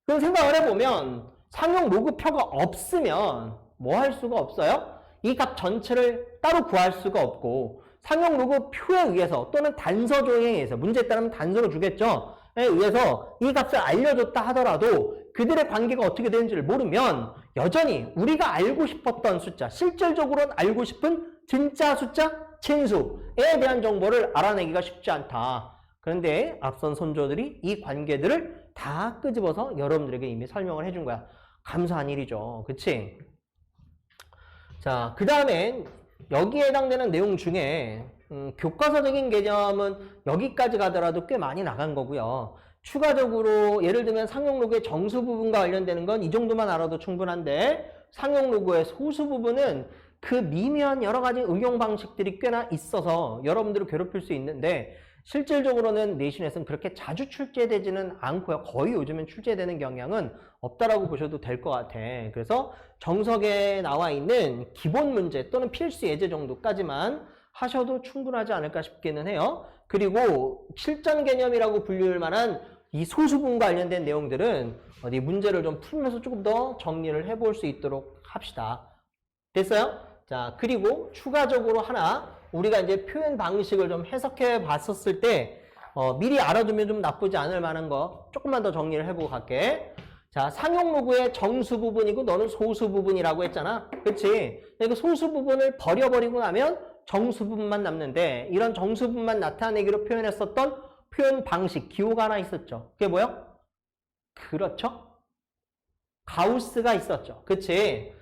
그럼 생각을 해보면 상용 로그표가 없으면 뭐 할 수가 없어요? 이 값 전체를 따로 구할 수가 없고 상용 로그표에 의해서 또는 단서 조항에 의해서 문제에 따르면 단서로 주겠죠. 에 의해서 이 값을 알려줬다 하더라도 그들의 관계가 어떻게 되는지를 모르면 여전히 우리가 알고 싶었던 숫자, 실질적으로는 알고 싶은 진짜 숫자, 진수에 대한 정보를 알아내기가 쉽지 않다. 그런데 앞선 선조들이 이 관계들을 다 끄집어서 여러분들에게 이미 설명을 해준 거야. 감사한 일이죠. 그치? 자, 그 다음엔 여기에 해당되는 내용 중에 교과서적인 개념은 여기까지 가더라도 꽤 많이 나간 거고요. 추가적으로 예를 들면 상용 로그의 정수 부분과 관련되는 건 이 정도만 알아도 충분한데 상용 로그의 소수 부분은 그 미묘한 여러 가지 응용 방식들이 꽤나 있어서 여러분들을 괴롭힐 수 있는데 실질적으로는 내신에서는 그렇게 자주 출제되지는 않고요. 거의 요즘엔 출제되는 경향은 없다라고 보셔도 될 것 같아. 그래서 정석에 나와 있는 기본 문제 또는 필수 예제 정도까지만 하셔도 충분하지 않을까 싶기는 해요. 그리고 실전 개념이라고 불릴 만한 이 소수분과 관련된 내용들은 어디 문제를 좀 풀면서 조금 더 정리를 해볼 수 있도록 합시다. 됐어요? 자, 그리고 추가적으로 하나 우리가 이제 표현 방식을 좀 해석해 봤었을 때 미리 알아두면 좀 나쁘지 않을 만한 거 조금만 더 정리를 해보고 갈게. 자, 상용 로그의 정수 부분이고 너는 소수 부분이라고 했잖아. 그치? 그러니까 소수 부분을 버려버리고 나면 정수 부분만 남는데 이런 정수 부분만 나타내기로 표현했었던 표현 방식, 기호가 하나 있었죠. 그게 뭐요? 그렇죠? 가우스가 있었죠. 그치?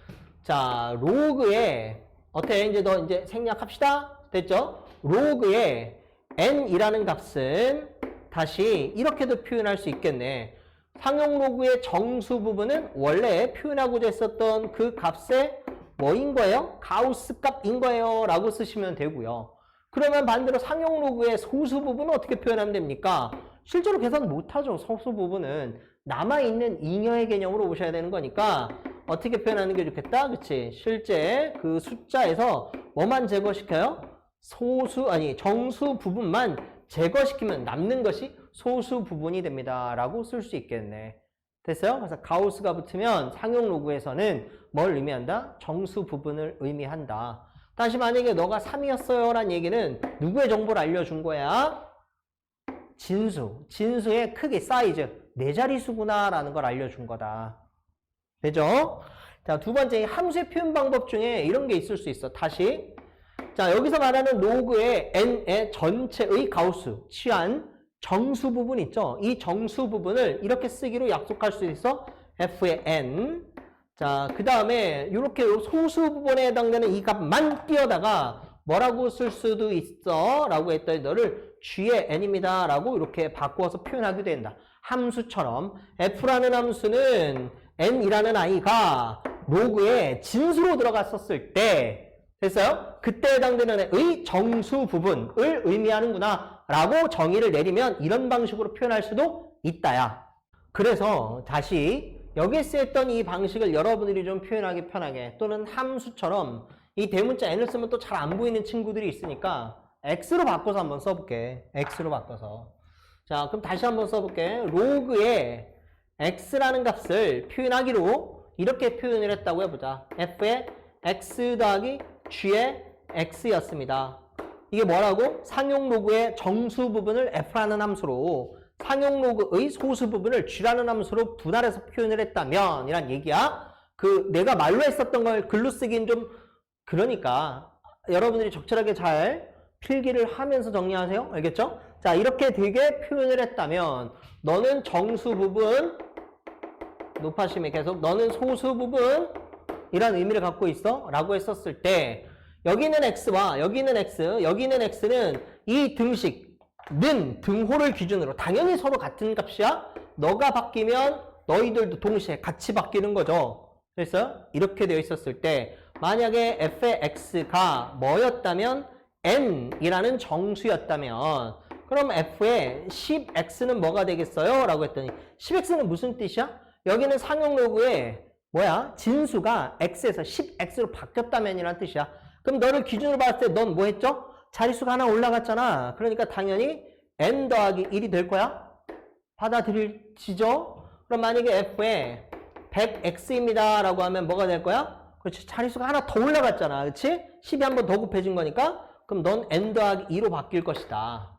자, 로그에 어때? 이제 너 이제 생략합시다. 됐죠? 로그에 n이라는 값은 다시 이렇게도 표현할 수 있겠네. 상용 로그의 정수 부분은 원래 표현하고자 했었던 그 값의 뭐인 거예요? 가우스 값인 거예요. 라고 쓰시면 되고요. 그러면 반대로 상용 로그의 소수 부분은 어떻게 표현하면 됩니까? 실제로 계산 못하죠. 소수 부분은. 남아있는 잉여의 개념으로 오셔야 되는 거니까 어떻게 표현하는 게 좋겠다? 그치? 실제 그 숫자에서 뭐만 제거시켜요? 정수 부분만 제거시키면 남는 것이 소수 부분이 됩니다. 라고 쓸 수 있겠네. 됐어요? 그래서 가우스가 붙으면 상용 로그에서는 뭘 의미한다? 정수 부분을 의미한다. 다시 만약에 너가 3이었어요 라는 얘기는 누구의 정보를 알려준 거야? 진수의 크기, 사이즈, 4자릿수구나 라는 걸 알려준 거다. 되죠? 자, 두 번째 함수의 표현 방법 중에 이런 게 있을 수 있어. 다시. 자, 여기서 말하는 로그의 n의 전체의 가우스, 취한 정수 부분 있죠? 이 정수 부분을 이렇게 쓰기로 약속할 수 있어. f의 n. 자, 그 다음에 이렇게 소수 부분에 해당되는 이 값만 띄어다가 뭐라고 쓸 수도 있어? 라고 했더니 너를 g의 n입니다. 라고 이렇게 바꾸어서 표현하게 된다. 함수처럼 f라는 함수는 n이라는 아이가 로그에 진수로 들어갔었을 때 됐어요? 그때 해당되는 의 정수 부분을 의미하는구나 라고 정의를 내리면 이런 방식으로 표현할 수도 있다야. 그래서 다시 여기에 쓰였던 이 방식을 여러분들이 좀 표현하기 편하게 또는 함수처럼 이 대문자 n을 쓰면 또 잘 안 보이는 친구들이 있으니까 x로 바꿔서 한번 써볼게. x로 바꿔서. 자, 그럼 다시 한번 써볼게. 로그에 x라는 값을 표현하기로 이렇게 표현을 했다고 해보자. f의 x 더하기 g의 x였습니다. 이게 뭐라고? 상용 로그의 정수 부분을 f라는 함수로 상용 로그의 소수 부분을 g라는 함수로 분할해서 표현을 했다면 이란 얘기야. 내가 말로 했었던 걸 글로 쓰긴 좀 그러니까 여러분들이 적절하게 잘 필기를 하면서 정리하세요. 알겠죠? 자, 이렇게 되게 표현을 했다면 너는 정수 부분 높아심이 계속 너는 소수 부분 이란 의미를 갖고 있어 라고 했었을 때 여기 있는 x와 여기 있는 x 여기 있는 x는 이 등식는 등호를 기준으로 당연히 서로 같은 값이야. 너가 바뀌면 너희들도 동시에 같이 바뀌는 거죠. 그래서 이렇게 되어 있었을 때 만약에 f의 x가 뭐였다면 n이라는 정수였다면 그럼 f의 10x는 뭐가 되겠어요? 라고 했더니 10x는 무슨 뜻이야? 여기는 상용 로그에 뭐야? 진수가 x에서 10x로 바뀌었다면 이란 뜻이야. 그럼 너를 기준으로 봤을 때 넌 뭐 했죠? 자릿수가 하나 올라갔잖아. 그러니까 당연히 n 더하기 1이 될 거야? 받아들이시죠? 그럼 만약에 f에 100x입니다 라고 하면 뭐가 될 거야? 그렇지. 자릿수가 하나 더 올라갔잖아. 그렇지? 10이 한 번 더 곱해진 거니까 그럼 넌 n 더하기 2로 바뀔 것이다.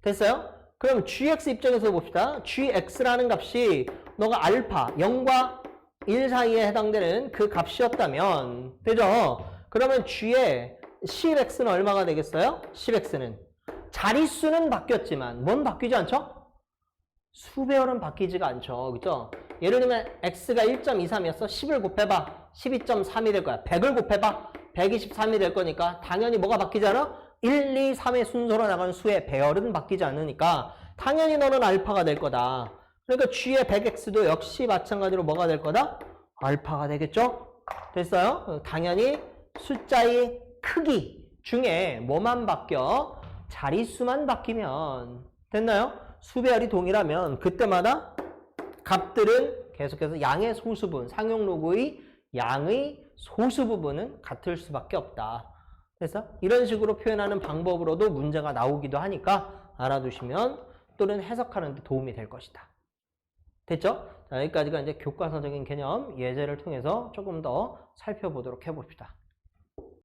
됐어요? 그럼 gx 입장에서 봅시다. gx라는 값이 너가 알파 0과 1 사이에 해당되는 그 값이었다면 되죠? 그러면 g의 10x는 얼마가 되겠어요? 10x는 자릿수는 바뀌었지만 뭔 바뀌지 않죠? 수배열은 바뀌지가 않죠. 그죠? 예를 들면 x가 1.23이었어. 10을 곱해봐. 12.3이 될 거야. 100을 곱해봐. 123이 될 거니까 당연히 뭐가 바뀌지 않아? 1, 2, 3의 순서로 나가는 수의 배열은 바뀌지 않으니까 당연히 너는 알파가 될 거다. 그러니까 g의 100x도 역시 마찬가지로 뭐가 될 거다? 알파가 되겠죠? 됐어요? 당연히 숫자의 크기 중에 뭐만 바뀌어? 자릿수만 바뀌면 됐나요? 수배열이 동일하면 그때마다 값들은 계속해서 양의 소수분, 상용 로그의 양의 소수 부분은 같을 수밖에 없다. 그래서 이런 식으로 표현하는 방법으로도 문제가 나오기도 하니까 알아두시면 또는 해석하는 데 도움이 될 것이다. 됐죠? 자, 여기까지가 이제 교과서적인 개념 예제를 통해서 조금 더 살펴보도록 해봅시다.